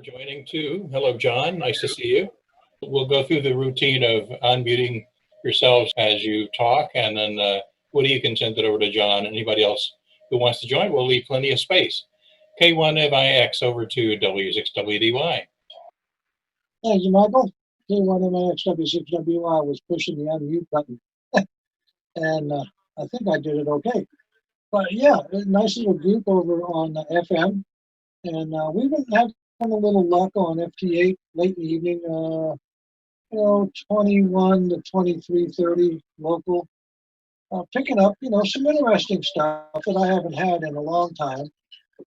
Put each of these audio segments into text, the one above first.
Joining too. Hello, John. Nice to see you. We'll go through the routine of unmuting yourselves as you talk, and then Woody, you can send it over to John. Anybody else who wants to join, we'll leave plenty of space. K1MIX over to W6WDY. Thank you, Michael. K1MIX W6WY was pushing the unmute button, and I think I did it okay. But yeah, a nice little group over on FM, and we've been having a little luck on FT8 late in the evening. 21 to 23:30 local, picking up some interesting stuff that I haven't had in a long time.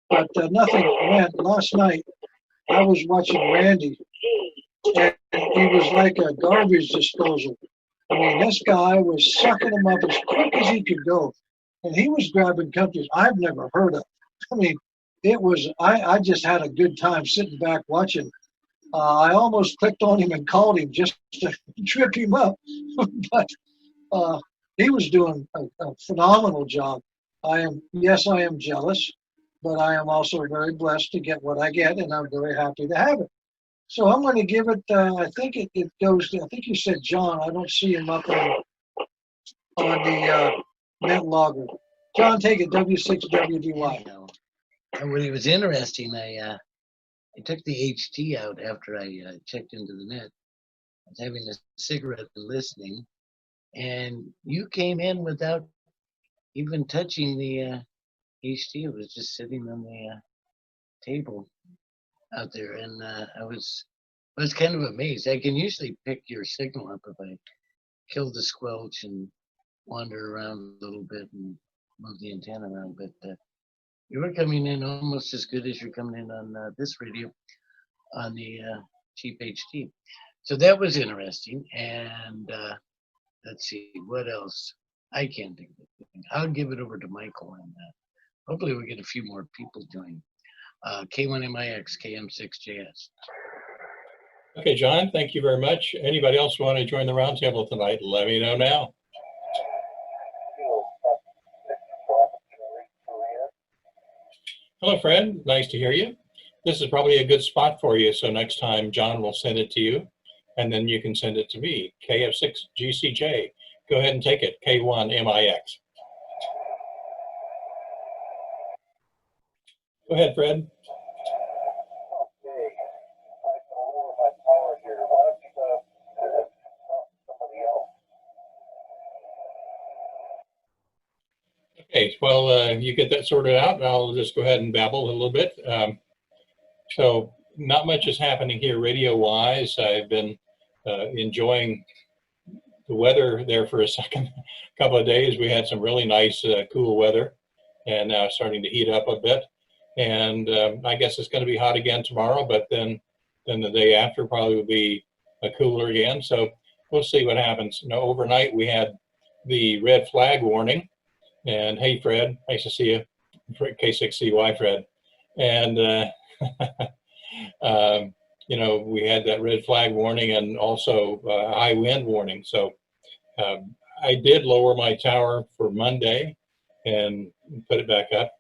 But nothing. Man, last night I was watching Randy, and he was like a garbage disposal. I mean, this guy was sucking them up as quick as he could go, and he was grabbing countries I've never heard of. I mean, it was. I just had a good time sitting back watching. I almost clicked on him and called him just to trip him up, but he was doing a phenomenal job. I am jealous, but I am also very blessed to get what I get, and I'm very happy to have it. So I'm going to give it. I think it goes. I think you said John. I don't see him up on the Net Logger. John, take it. W6WDY. When it was interesting, I took the HT out after I checked into the net. I was having a cigarette and listening, and you came in without even touching the HT. It was just sitting on the table out there, and I was kind of amazed. I can usually pick your signal up if I kill the squelch and wander around a little bit and move the antenna around, but you were coming in almost as good as you're coming in on this radio on the cheap HT. So that was interesting. And let's see, what else? I can't think of it. I'll give it over to Michael, and hopefully we'll get a few more people join. K1MIX, KM6JS. Okay, John, thank you very much. Anybody else want to join the roundtable tonight? Let me know now. Hello, Fred. Nice to hear you. This is probably a good spot for you, so next time John will send it to you, and then you can send it to me, KF6GCJ. Go ahead and take it, K1MIX. Go ahead, Fred. Okay, well, you get that sorted out, and I'll just go ahead and babble a little bit. So not much is happening here radio-wise. I've been enjoying the weather there for a couple of days. We had some really nice, cool weather, and now it's starting to heat up a bit. And I guess it's going to be hot again tomorrow, but then the day after probably will be cooler again. So we'll see what happens. Overnight we had the red flag warning. And hey, Fred, nice to see you, K6CY Fred. And, we had that red flag warning and also high wind warning. So I did lower my tower for Monday and put it back up.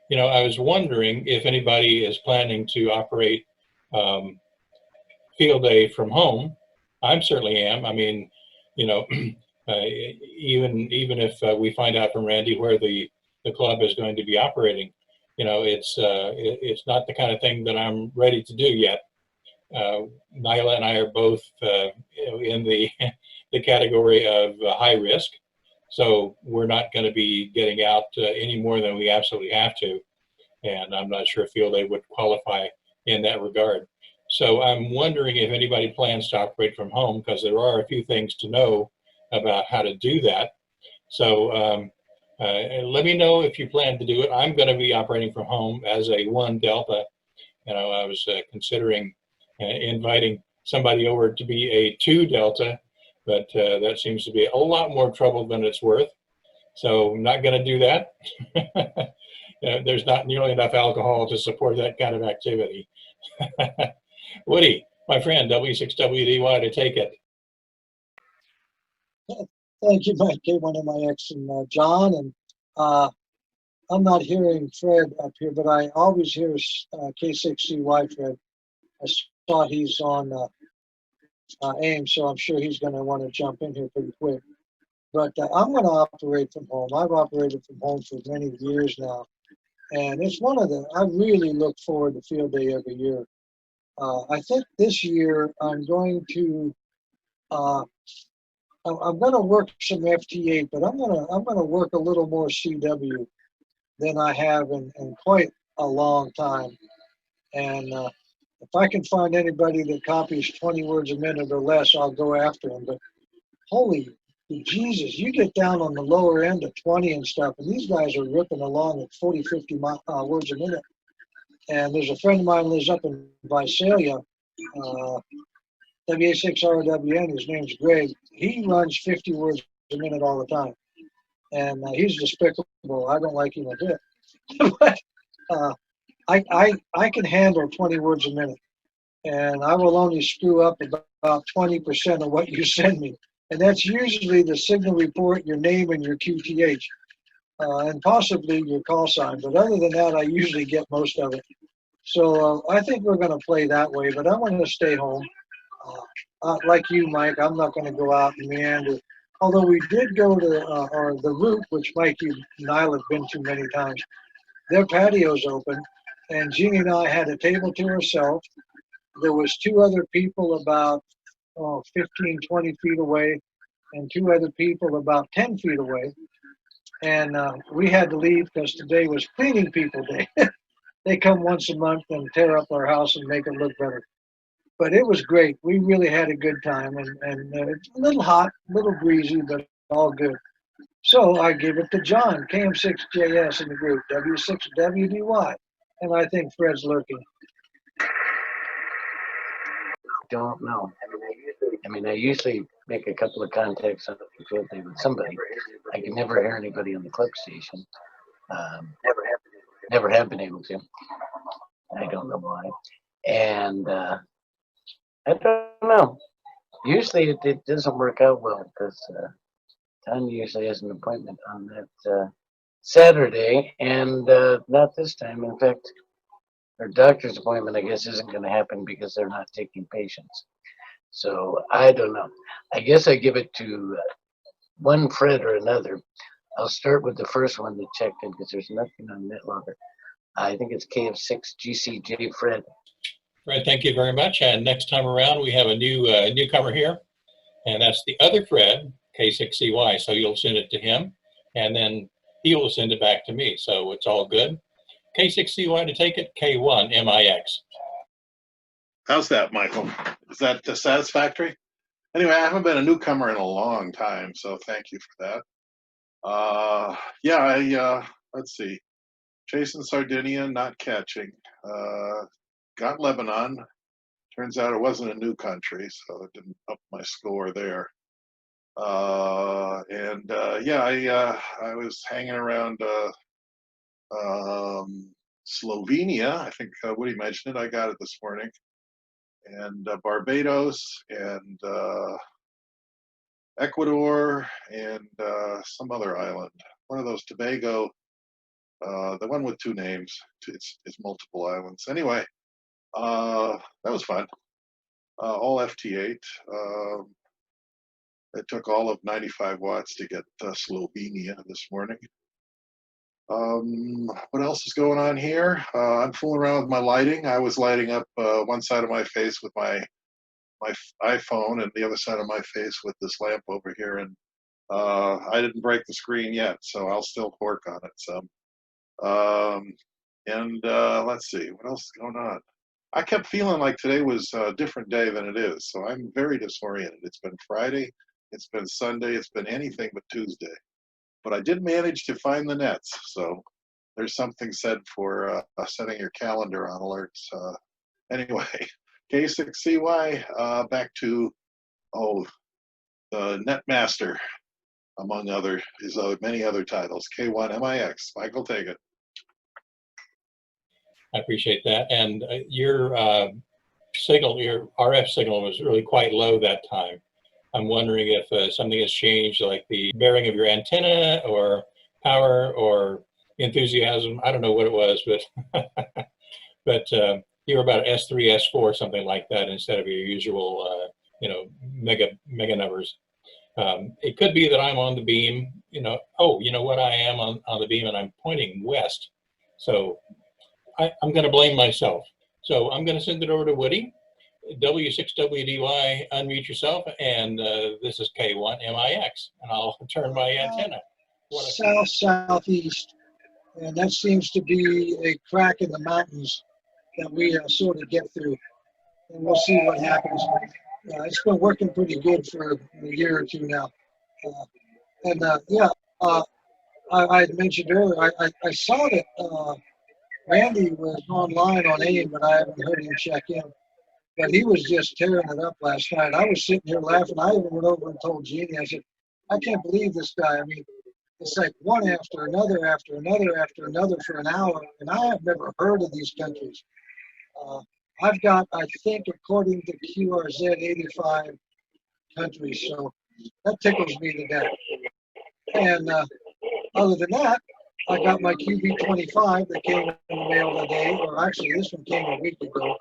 I was wondering if anybody is planning to operate field day from home. I certainly am. I mean, even if we find out from Randy where the club is going to be operating, it's not the kind of thing that I'm ready to do yet. Nyla and I are both in the category of high risk, so we're not going to be getting out any more than we absolutely have to, and I'm not sure field day would qualify in that regard. So I'm wondering if anybody plans to operate from home, because there are a few things to know about how to do that. So let me know if you plan to do it. I'm going to be operating from home as a 1 Delta. I was considering inviting somebody over to be a 2 Delta, but that seems to be a lot more trouble than it's worth. So I'm not going to do that. There's not nearly enough alcohol to support that kind of activity. Woody, my friend, W6WDY, to take it. Thank you, Mike, K1MIX and John. And I'm not hearing Fred up here, but I always hear K6CY Fred. I saw he's on AIM, so I'm sure he's going to want to jump in here pretty quick. But I'm going to operate from home. I've operated from home for many years now. And it's one of the, I really look forward to field day every year. I think this year I'm going to, I'm going to work some FT8, but I'm going to work a little more CW than I have in quite a long time. And if I can find anybody that copies 20 words a minute or less, I'll go after them. But holy Jesus, you get down on the lower end of 20 and stuff, and these guys are ripping along at 40, 50 words a minute. And there's a friend of mine who lives up in Visalia, WA6RWN, his name's Greg. He runs 50 words a minute all the time. And he's despicable. I don't like him a bit. But I can handle 20 words a minute. And I will only screw up about 20% of what you send me. And that's usually the signal report, your name, and your QTH, and possibly your call sign. But other than that, I usually get most of it. So I think we're going to play that way, but I'm going to stay home. Like you, Mike, I'm not going to go out and meander. Although we did go to or the Root, which Mike, you and I have been to many times. Their patio's open, and Jeannie and I had a table to ourselves. There was two other people about 15, 20 feet away, and two other people about 10 feet away. And we had to leave because today was cleaning people day. They come once a month and tear up our house and make it look better. But it was great. We really had a good time, and it's a little hot, a little breezy, but all good. So I give it to John, KM6JS in the group, W6WDY, and I think Fred's lurking. Don't know. I mean, I usually make a couple of contacts on the field day with somebody. I can never hear anybody on the club station. Never have been able to. I don't know why. And I don't know. Usually it doesn't work out well because Tanya usually has an appointment on that Saturday, and not this time. In fact, her doctor's appointment, I guess, isn't going to happen because they're not taking patients. So I don't know. I guess I give it to one Fred or another. I'll start with the first one that checked in because there's nothing on Net Logger. I think it's KF6GCJ Fred. Fred, thank you very much. And next time around, we have a new newcomer here, and that's the other Fred, K6CY. So you'll send it to him, and then he will send it back to me. So it's all good. K6CY to take it, K1MIX. How's that, Michael? Is that satisfactory? Anyway, I haven't been a newcomer in a long time, so thank you for that. Let's see. Chasing Sardinia, not catching. Got Lebanon. Turns out it wasn't a new country, so it didn't up my score there. I was hanging around Slovenia. I think Woody mentioned it. I got it this morning. And Barbados and Ecuador and some other island. One of those Tobago, the one with two names. It's multiple islands. Anyway, that was fun. All FT8. It took all of 95 watts to get Slovenia this morning. What else is going on here? I'm fooling around with my lighting. I was lighting up one side of my face with my iPhone and the other side of my face with this lamp over here, and I didn't break the screen yet, so I'll still work on it some. Let's see, what else is going on? I kept feeling like today was a different day than it is, so I'm very disoriented. It's been Friday, it's been Sunday, it's been anything but Tuesday. But I did manage to find the nets, so there's something said for setting your calendar on alerts. Anyway, K6CY, back to, the Net Master, among his many other titles. K1MIX. Michael, take it. I appreciate that. And your signal, your RF signal was really quite low that time. I'm wondering if something has changed, like the bearing of your antenna or power or enthusiasm. I don't know what it was, but you're about S3, S4, something like that, instead of your usual, mega numbers. It could be that I'm on the beam, oh, you know what, I am on the beam and I'm pointing west. So I'm going to blame myself. So I'm going to send it over to Woody. W6WDY, unmute yourself, and this is K1MIX, and I'll turn my antenna. Southeast, and that seems to be a crack in the mountains that we sort of get through, and we'll see what happens. It's been working pretty good for a year or two now. I had mentioned earlier, I saw that Randy was online on AIM, but I haven't heard him check in. But he was just tearing it up last night. I was sitting here laughing. I even went over and told Jeannie, I said, I can't believe this guy. I mean, it's like one after another, after another, after another for an hour. And I have never heard of these countries. I've got, I think, according to QRZ, 85 countries. So that tickles me to death. And other than that, I got my QB25 that came in the mail today, or actually this one came a week ago.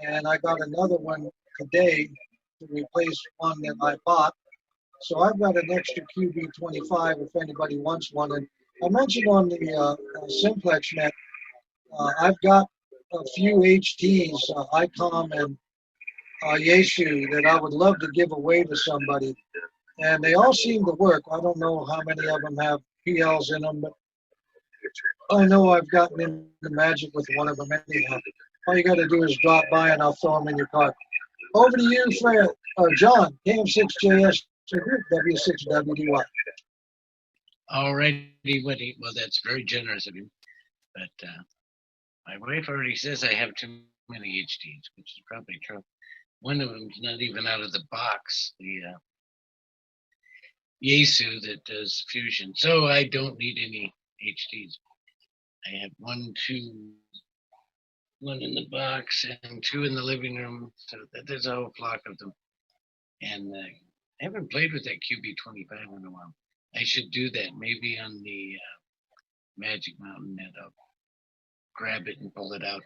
And I got another one today to replace one that I bought. So I've got an extra QB25 if anybody wants one. And I mentioned on the Simplex Net, I've got a few HTs, ICOM and Yaesu, that I would love to give away to somebody. And they all seem to work. I don't know how many of them have PLs in them, but I know I've gotten into magic with one of them anyhow. All you got to do is drop by and I'll throw them in your car. Over to you, Fred, or John, KM6JS Group, W6WDY. Alrighty, Woody. Well, that's very generous of you. But my wife already says I have too many HDs, which is probably true. One of them's not even out of the box, the Yaesu that does fusion. So I don't need any HDs. I have one in the box and 2 in the living room. So there's a whole flock of them. And I haven't played with that QB25 in a while. I should do that maybe on the Magic Mountain Net. I'll grab it and pull it out.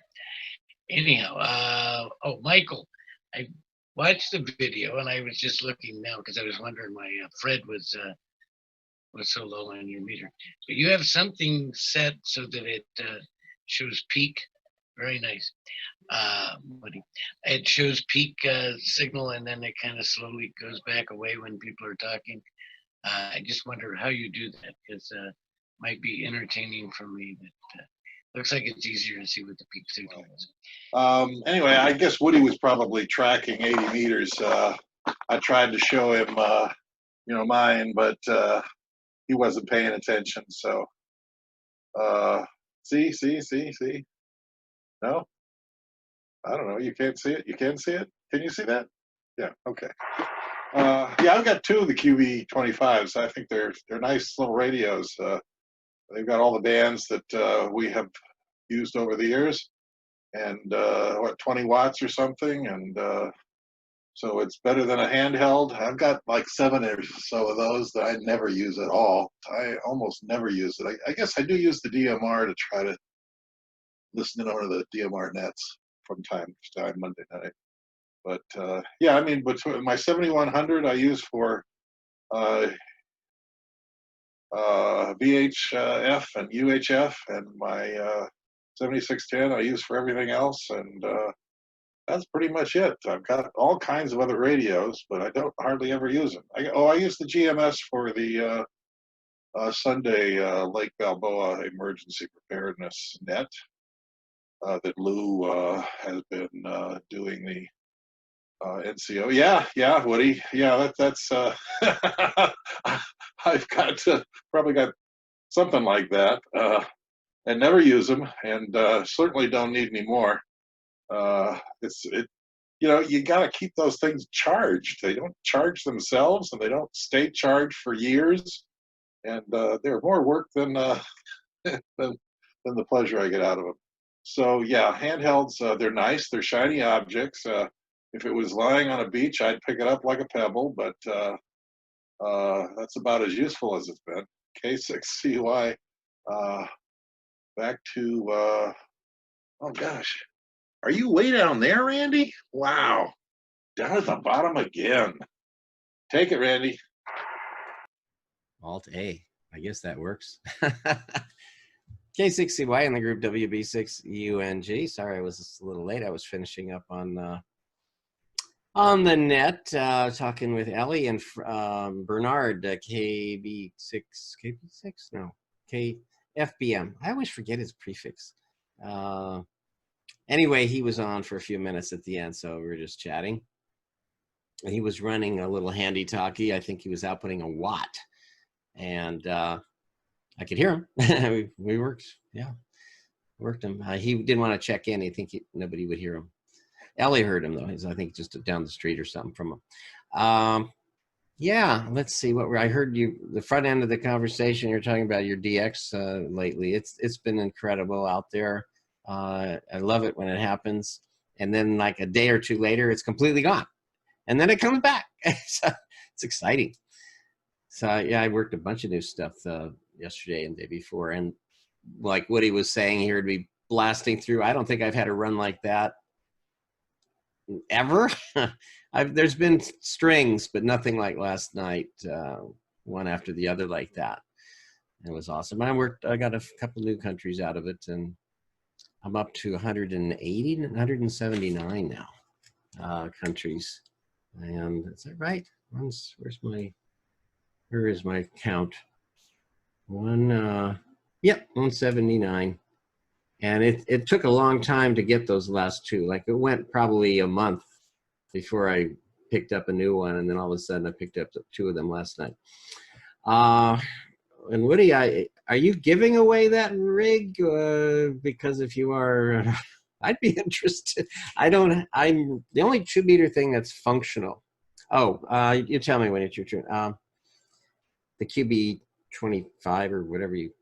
Anyhow, Michael, I watched the video and I was just looking now because I was wondering why Fred was so low on your meter. But you have something set so that it shows peak. Very nice. It shows peak signal and then it kind of slowly goes back away when people are talking. I just wonder how you do that because it might be entertaining for me. But looks like it's easier to see what the peak signal is. Anyway, I guess Woody was probably tracking 80 meters. I tried to show him, mine, but he wasn't paying attention. So, see? No? I don't know. You can't see it? You can see it? Can you see that? Yeah, okay. Yeah, I've got 2 of the QB25s. I think they're nice little radios. They've got all the bands that we have used over the years, and 20 watts or something, and so it's better than a handheld. I've got like 7 or so of those that I never use at all. I almost never use it. I guess I do use the DMR to try to listen in over the DMR nets from time to time, Monday night. But yeah, I mean, between my 7100 I use for VHF and UHF, and my 7610 I use for everything else, and that's pretty much it. I've got all kinds of other radios, but I don't hardly ever use them. I use the GMS for the Sunday Lake Balboa Emergency Preparedness Net that Lou has been doing the NCO. Yeah, Woody. Yeah, that's I've got probably got something like that, and never use them, and certainly don't need any more. You got to keep those things charged. They don't charge themselves, and they don't stay charged for years, and they're more work than than the pleasure I get out of them. So yeah, handhelds, they're nice. They're shiny objects. If it was lying on a beach, I'd pick it up like a pebble, but that's about as useful as it's been. K6CY, back to, oh gosh, Are you way down there, Randy? Wow. Down at the bottom again. Take it, Randy. Alt A. I guess that works. K6CY in the group WB6UNG. Sorry, I was a little late. I was finishing up on the net, talking with Ellie and Bernard, KB6, no, KFBM. I always forget his prefix. Anyway, he was on for a few minutes at the end, so we were just chatting. He was running a little handy talkie. I think he was outputting a watt, and I could hear him. we worked, yeah, worked him. He didn't want to check in. I think nobody would hear him. Ellie heard him though. He's, I think, just down the street or something from him. Yeah, let's see what I heard you, the front end of the conversation, you're talking about your DX lately. It's been incredible out there. I love it when it happens. And then like a day or two later, it's completely gone. And then it comes back. So it's exciting. So yeah, I worked a bunch of new stuff yesterday and the day before. And like Woody was saying, here to be blasting through. I don't think I've had a run like that ever. There's been strings, but nothing like last night, one after the other like that. It was awesome. I got a couple new countries out of it, and I'm up to 180, 179 now, countries. And is that right? Where is my count? Yep, 179. And it took a long time to get those last two. Like it went probably a month before I picked up a new one, and then all of a sudden I picked up two of them last night. And Woody, are you giving away that rig? Because if you are, I'd be interested. I'm the only 2-meter thing that's functional. Oh, you tell me when it's your turn. The QB25 or whatever you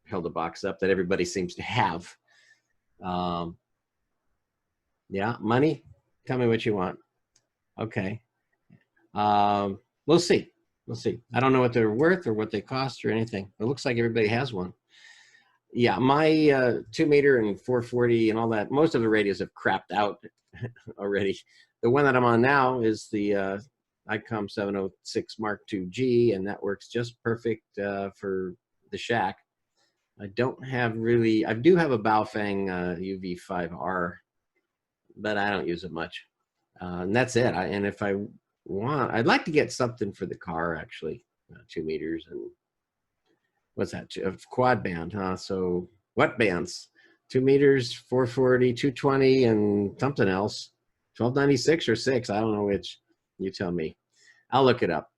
held the box up that everybody seems to have. Yeah, money. Tell me what you want. Okay. We'll see. We'll see. I don't know what they're worth or what they cost or anything. It looks like everybody has one. Yeah, my 2-meter and 440 and all that, most of the radios have crapped out already. The one that I'm on now is the ICOM 706 Mark II-G, and that works just perfect for the shack. I don't have really, I do have a Baofeng UV5R, but I don't use it much. And that's it. And if I want, I'd like to get something for the car, actually, 2 meters and what's that? Quad band, huh? So what bands? 2 meters, 440, 220, and something else. 1296 or 6. I don't know which. You tell me. I'll look it up.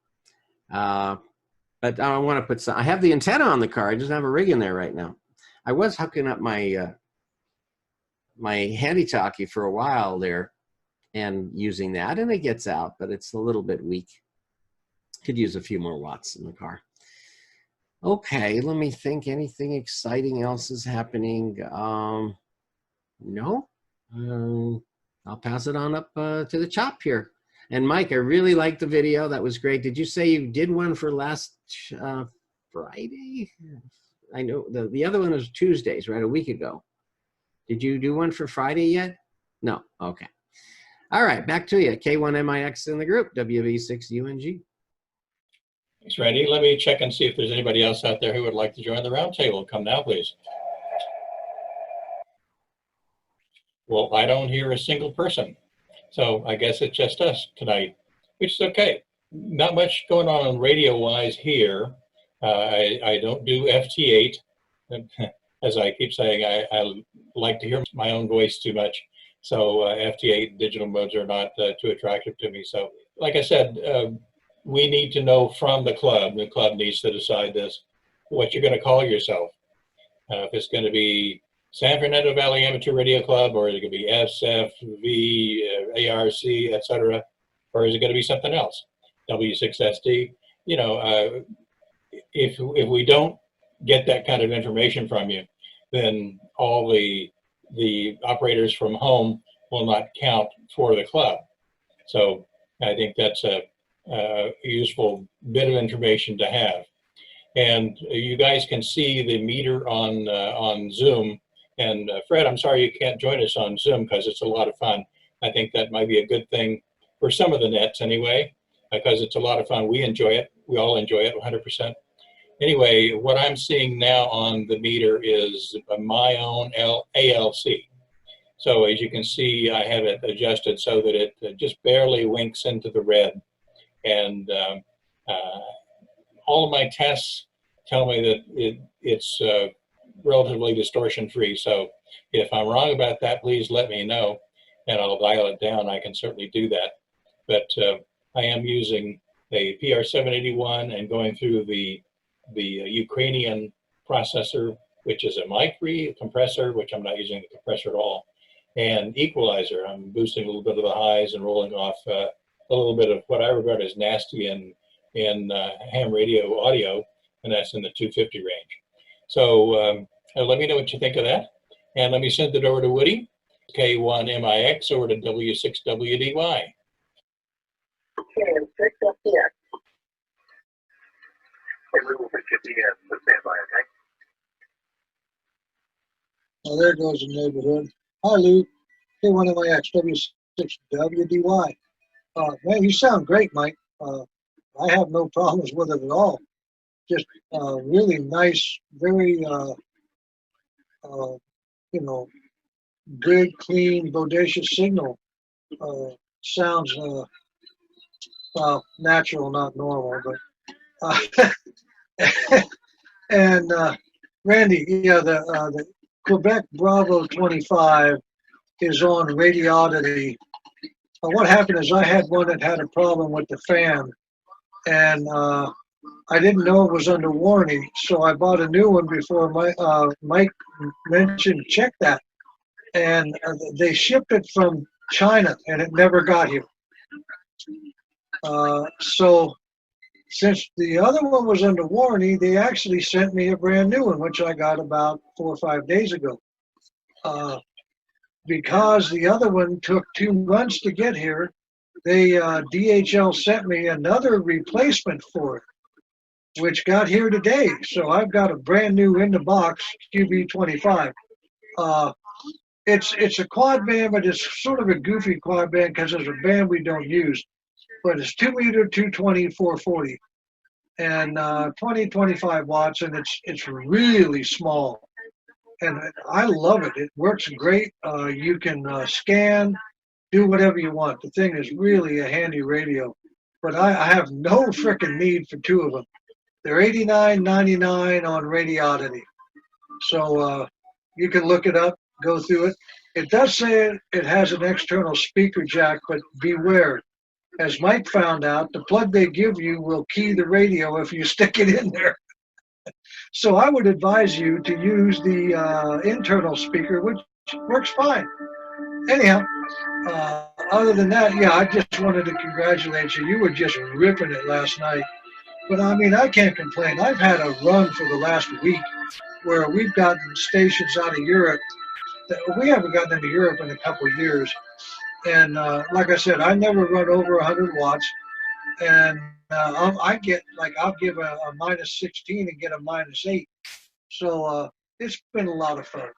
But I want to put some. I have the antenna on the car. I just have a rig in there right now. I was hooking up my my handy talkie for a while there, and using that, and it gets out, but it's a little bit weak. Could use a few more watts in the car. Okay, let me think. Anything exciting else is happening? No. I'll pass it on up to the chop here. And Mike, I really liked the video. That was great. Did you say you did one for last Friday? I know the other one was Tuesdays, right? A week ago. Did you do one for Friday yet? No. Okay. All right. Back to you. K1MIX in the group. WB6UNG. Thanks, Randy. Let me check and see if there's anybody else out there who would like to join the roundtable. Come now, please. Well, I don't hear a single person. So I guess it's just us tonight, which is okay. Not much going on radio-wise here. I don't do FT8. As I keep saying, I like to hear my own voice too much. So FT8 digital modes are not too attractive to me. So like I said, we need to know from the club needs to decide this, what you're going to call yourself. If it's going to be San Fernando Valley Amateur Radio Club, or is it going to be SFV, ARC, etc., or is it going to be something else? W6SD. You know, if we don't get that kind of information from you, then all the operators from home will not count for the club. So I think that's a useful bit of information to have. And you guys can see the meter on Zoom, And Fred, I'm sorry you can't join us on Zoom because it's a lot of fun. I think that might be a good thing for some of the nets anyway, because it's a lot of fun. We enjoy it. We all enjoy it 100%. Anyway, what I'm seeing now on the meter is my own ALC. So as you can see, I have it adjusted so that it just barely winks into the red. And all of my tests tell me that it's relatively distortion free. So if I'm wrong about that, please let me know and I'll dial it down. I can certainly do that. But I am using a PR781 and going through the Ukrainian processor, which is a mic-free compressor, which I'm not using the compressor at all, and equalizer. I'm boosting a little bit of the highs and rolling off a little bit of what I regard as nasty in ham radio audio, and that's in the 250 range. So let me know what you think of that, and let me send it over to Woody, K1MIX over to W6WDY. KI6EBF. And we will put you at the end, so stand by, okay? Oh, there goes the neighborhood. Hi, Lou. K1MIX, W6WDY. Man, you sound great, Mike. I have no problems with it at all. Just really nice, very, good, clean, bodacious signal. Sounds, natural, not normal, but, and Randy, yeah, the Quebec Bravo 25 is on Radiodity. What happened is I had one that had a problem with the fan, and I didn't know it was under warranty, so I bought a new one before Mike mentioned check that. And they shipped it from China, and it never got here. So since the other one was under warranty, they actually sent me a brand new one, which I got about 4 or 5 days ago. Because the other one took 2 months to get here, DHL sent me another replacement for it, which got here today. So I've got a brand new in the box QB25. It's a quad band, but it's sort of a goofy quad band because it's a band we don't use. But it's 2 meter, 220, 440, and 25 watts, and it's really small. And I love it. It works great. You can scan, do whatever you want. The thing is really a handy radio. But I have no frickin' need for 2 of them. They're $89.99 on Radiodity. So you can look it up, go through it. It does say it has an external speaker jack, but beware. As Mike found out, the plug they give you will key the radio if you stick it in there. So I would advise you to use the internal speaker, which works fine. Anyhow, other than that, yeah, I just wanted to congratulate you. You were just ripping it last night. But I mean, I can't complain. I've had a run for the last week where we've gotten stations out of Europe. We haven't gotten into Europe in a couple of years. And like I said, I never run over 100 watts. And I get, like, I'll give a minus 16 and get a minus 8. So it's been a lot of fun.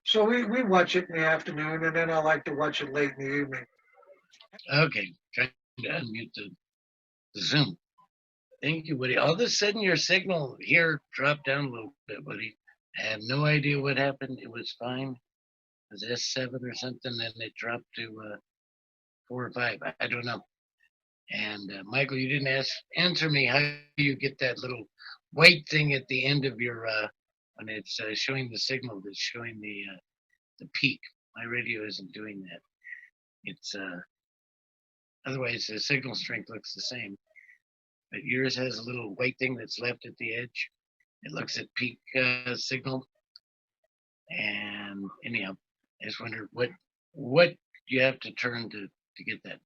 So we watch it in the afternoon, and then I like to watch it late in the evening. Okay, trying to unmute the Zoom. Thank you, Woody. All of a sudden, your signal here dropped down a little bit, Woody. I have no idea what happened. It was fine. It was S7 or something, and it dropped to 4 or 5. I don't know. And Michael, you didn't answer me how you get that little white thing at the end of your when it's showing the signal that's showing the peak. My radio isn't doing that. It's otherwise the signal strength looks the same, but yours has a little white thing that's left at the edge. It looks at peak signal. And anyhow, I just wondered what you have to turn to get that.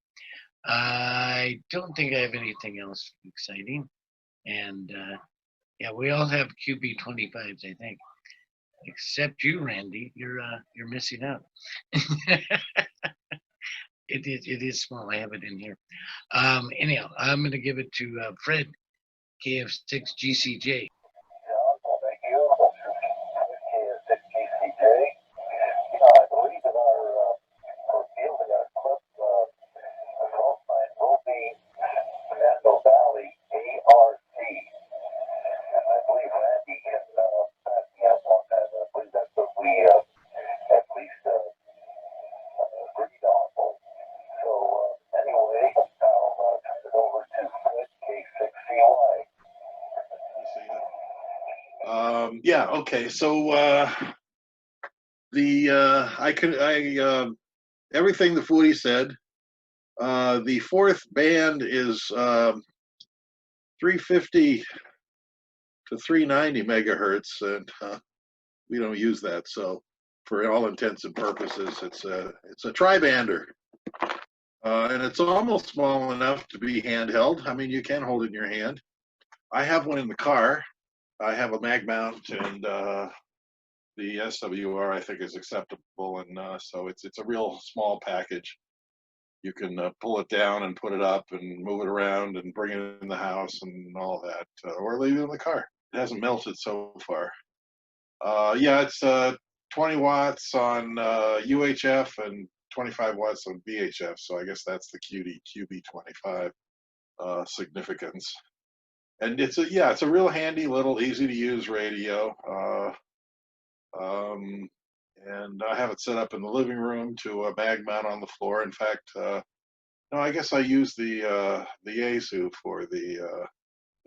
I don't think I have anything else exciting. And yeah, we all have QB25s, I think, except you, Randy. You're missing out. It is small. I have it in here. Anyhow, I'm going to give it to Fred, KF6GCJ. Thank you. KI6EBF Yeah. Okay. So everything the foodie said. The fourth band is 350 to 390 megahertz, and we don't use that. So, for all intents and purposes, it's a tri-bander, and it's almost small enough to be handheld. I mean, you can hold it in your hand. I have one in the car. I have a mag mount, and the SWR I think is acceptable, and so it's a real small package. You can pull it down and put it up and move it around and bring it in the house and all that, or leave it in the car. It hasn't melted so far. Yeah, it's 20 watts on UHF and 25 watts on VHF. So I guess that's the QB25 significance. And it's a real handy little easy to use radio. And I have it set up in the living room to a mag mount on the floor. In fact, no, I guess I use the ASU for the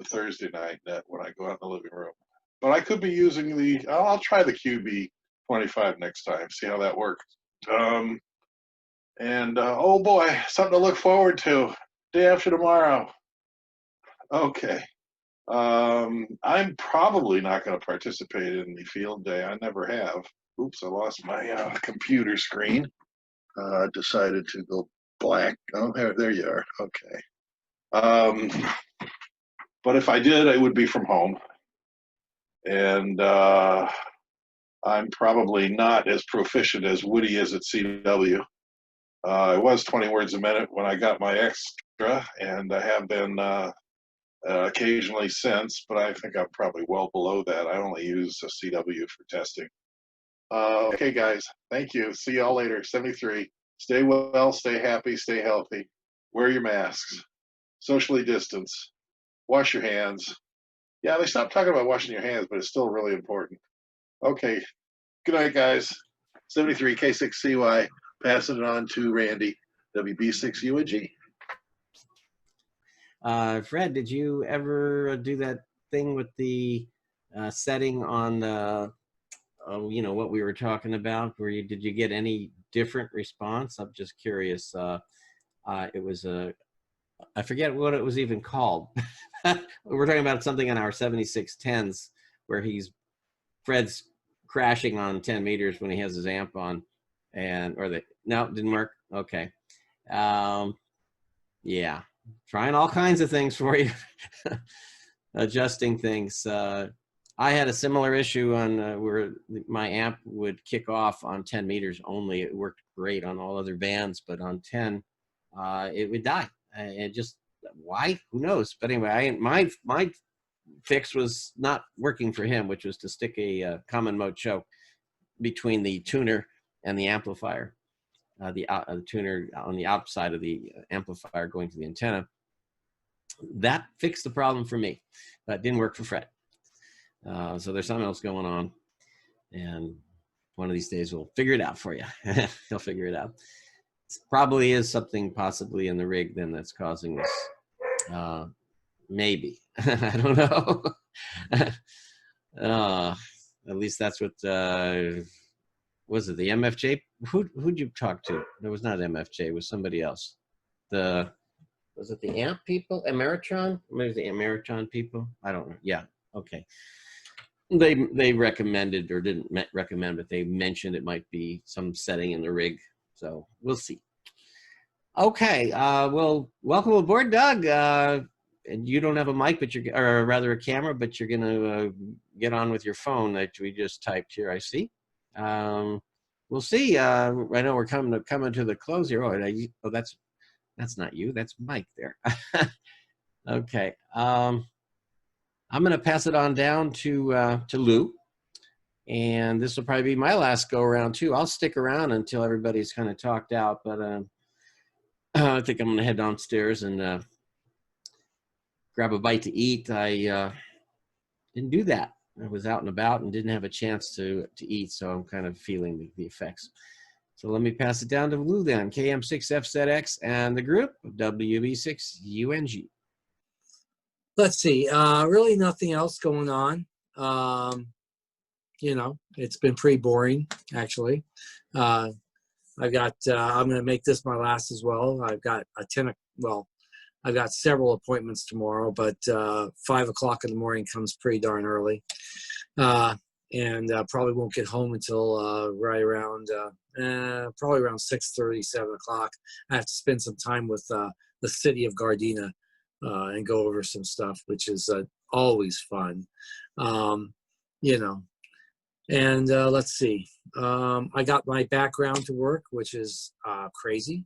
Thursday night net when I go out in the living room. But I could be using I'll try the QB25 next time, see how that works. Oh boy, something to look forward to. Day after tomorrow. Okay. I'm probably not going to participate in the field day. I never have. Oops, I lost my computer screen. Decided to go black. Oh, there you are. Okay. But if I did, it would be from home. And I'm probably not as proficient as Woody is at CW. I was 20 words a minute when I got my extra, and I have been occasionally since, but I think I'm probably well below that. I only use a CW for testing. Okay, guys, thank you. See y'all later. 73. Stay well, stay happy, stay healthy. Wear your masks. Socially distance. Wash your hands. Yeah, they stopped talking about washing your hands, but it's still really important. Okay. Good night, guys. 73 K6CY. Passing it on to Randy, WB6UNG. Fred, did you ever do that thing with the setting on what we were talking about? Did you get any different response? I'm just curious. It was I forget what it was even called. We're talking about something on our 7610s where Fred's crashing on 10 meters when he has his amp on, no, it didn't work. Okay. Yeah. Trying all kinds of things for you. Adjusting things. I had a similar issue on where my amp would kick off on 10 meters only. It worked great on all other bands, but on 10, it would die. And just why? Who knows? But anyway, my fix was not working for him, which was to stick a common mode choke between the tuner and the amplifier. The tuner on the outside of the amplifier going to the antenna. That fixed the problem for me, but it didn't work for Fred. So there's something else going on, and one of these days we'll figure it out for you. He'll figure it out. It probably is something possibly in the rig then that's causing this. Maybe. I don't know. At least that's what, was it the MFJ? Who'd you talk to? It was not MFJ, it was somebody else. Was it the AMP people? Ameritron? Maybe the Ameritron people? I don't know. Yeah, okay. They recommended, or didn't recommend, but they mentioned it might be some setting in the rig. So we'll see. Okay, well, welcome aboard, Doug. And you don't have a mic, or rather a camera, but you're gonna get on with your phone that we just typed here. I see. We'll see. I know we're coming to the close here. Oh, that's not you. That's Mike there. Okay. I'm gonna pass it on down to Lou, and this will probably be my last go around too. I'll stick around until everybody's kind of talked out, but I think I'm gonna head downstairs and grab a bite to eat. I didn't do that. I was out and about and didn't have a chance to eat, so I'm kind of feeling the effects. So let me pass it down to Lou then. KM6FZX and the group WB6UNG. Let's see. Really nothing else going on. you know, it's been pretty boring, actually. I've got, I'm going to make this my last as well. I've got I've got several appointments tomorrow, but 5 o'clock in the morning comes pretty darn early. And probably won't get home until right around, probably around 6:30, 7 o'clock. I have to spend some time with the city of Gardena and go over some stuff, which is always fun. You know, and let's see. I got my background to work, which is crazy.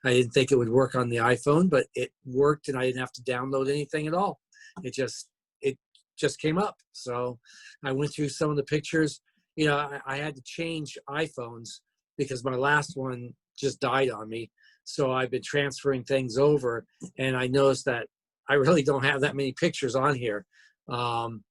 I didn't think it would work on the iPhone, but it worked, and I didn't have to download anything at all. It just came up. So I went through some of the pictures. You know, I had to change iPhones because my last one just died on me. So I've been transferring things over, and I noticed that I really don't have that many pictures on here,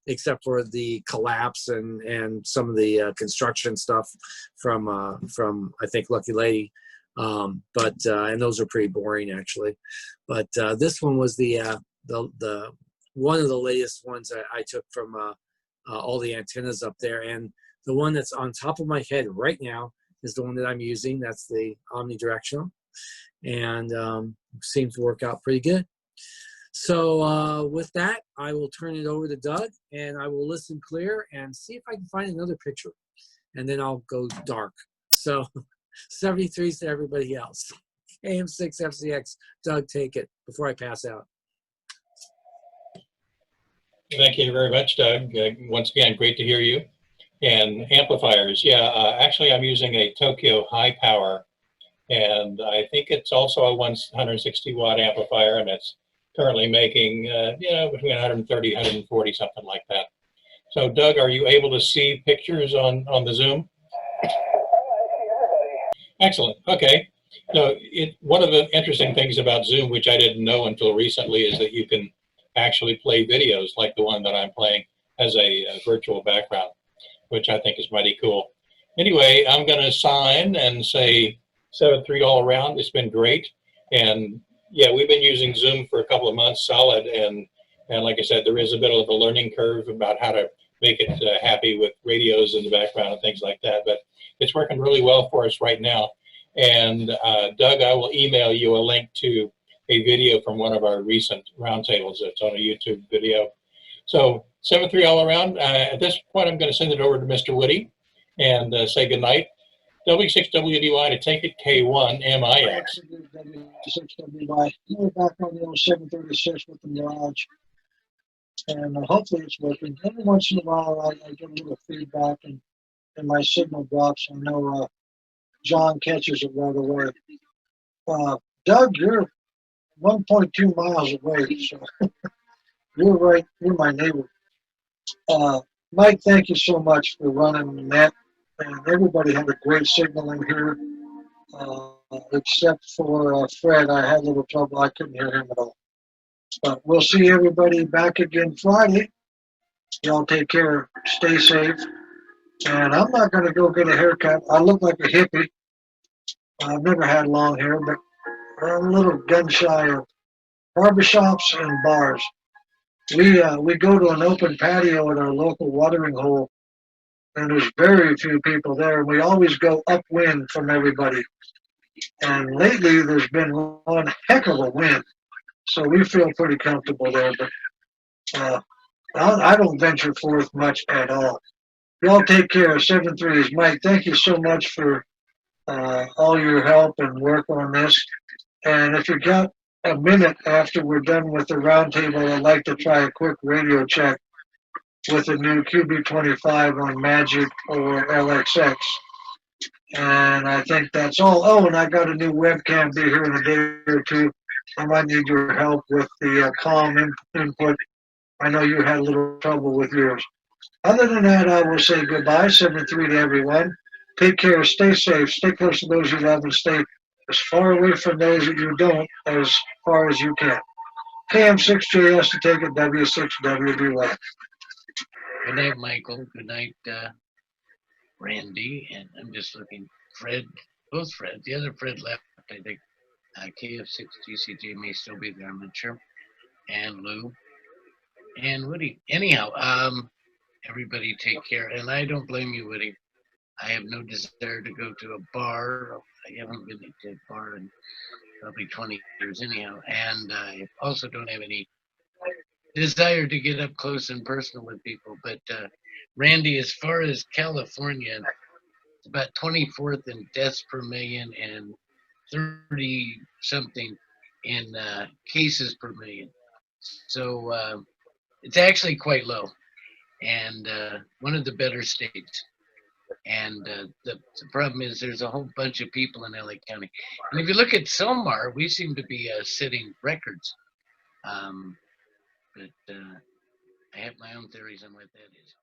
except for the collapse and some of the construction stuff from I think Lucky Lady. But and those are pretty boring, actually. But this one was the one of the latest ones I took from all the antennas up there, and the one that's on top of my head right now is the one that I'm using. That's the omnidirectional, and seems to work out pretty good. So with that, I will turn it over to Doug, and I will listen clear and see if I can find another picture, and then I'll go dark. So 73s to everybody else. AM6FCX, Doug, take it before I pass out. Thank you very much, Doug. Once again, great to hear you. And amplifiers, yeah, actually I'm using a Tokyo high power, and I think it's also a 160 watt amplifier, and it's currently making, you know, between 130, 140, something like that. So Doug, are you able to see pictures on the Zoom? Excellent, okay. So one of the interesting things about Zoom, which I didn't know until recently, is that you can actually play videos like the one that I'm playing as a virtual background, which I think is mighty cool. Anyway, I'm going to sign and say 7-3 all around. It's been great. And yeah, we've been using Zoom for a couple of months solid. And like I said, there is a bit of a learning curve about how to make it happy with radios in the background and things like that. But it's working really well for us right now. And Doug, I will email you a link to a video from one of our recent roundtables that's on a YouTube video. So 7-3 all around. At this point, I'm going to send it over to Mr. Woody and say goodnight. W6WDY to take it, K1MIX. W6WY. We're back on the old 736 with the Mirage. And hopefully it's working. Every once in a while, I get a little feedback and my signal drops. I know John catches it right away. Doug, you're 1.2 miles away, so you're right. You're my neighbor. Mike, thank you so much for running the net. And everybody had a great signal in here, except for Fred. I had a little trouble. I couldn't hear him at all. But we'll see everybody back again Friday. Y'all take care. Stay safe. And I'm not going to go get a haircut. I look like a hippie. I've never had long hair, but I'm a little gun shy of barbershops and bars. We go to an open patio at our local watering hole, and there's very few people there. We always go upwind from everybody. And lately, there's been one heck of a wind, so we feel pretty comfortable there. But I don't venture forth much at all. Y'all take care. 7-3 Mike. Thank you so much for all your help and work on this. And if you got a minute after we're done with the roundtable, I'd like to try a quick radio check with a new QB25 on Magic or LXX. And I think that's all. Oh, and I got a new webcam be here in a day or two. I might need your help with the comm input. I know you had a little trouble with yours. Other than that, I will say goodbye. 7-3 to everyone. Take care. Stay safe. Stay close to those you love and stay as far away from those that you don't as far as you can. KM6JS to take it, W6WBY. Good night, Michael. Good night, Randy. And I'm just looking. Fred, both Fred. The other Fred left, I think. KF6GCJ may still be there, I'm not sure. And Lou. And Woody. Anyhow, everybody take care. And I don't blame you, Woody. I have no desire to go to a bar. I haven't been to a bar in probably 20 years anyhow. And I also don't have any desire to get up close and personal with people. But Randy, as far as California, it's about 24th in deaths per million and 30 something in cases per million. So it's actually quite low, and one of the better states. And the problem is there's a whole bunch of people in LA County. And if you look at Selmar, we seem to be setting records. But I have my own theories on what that is.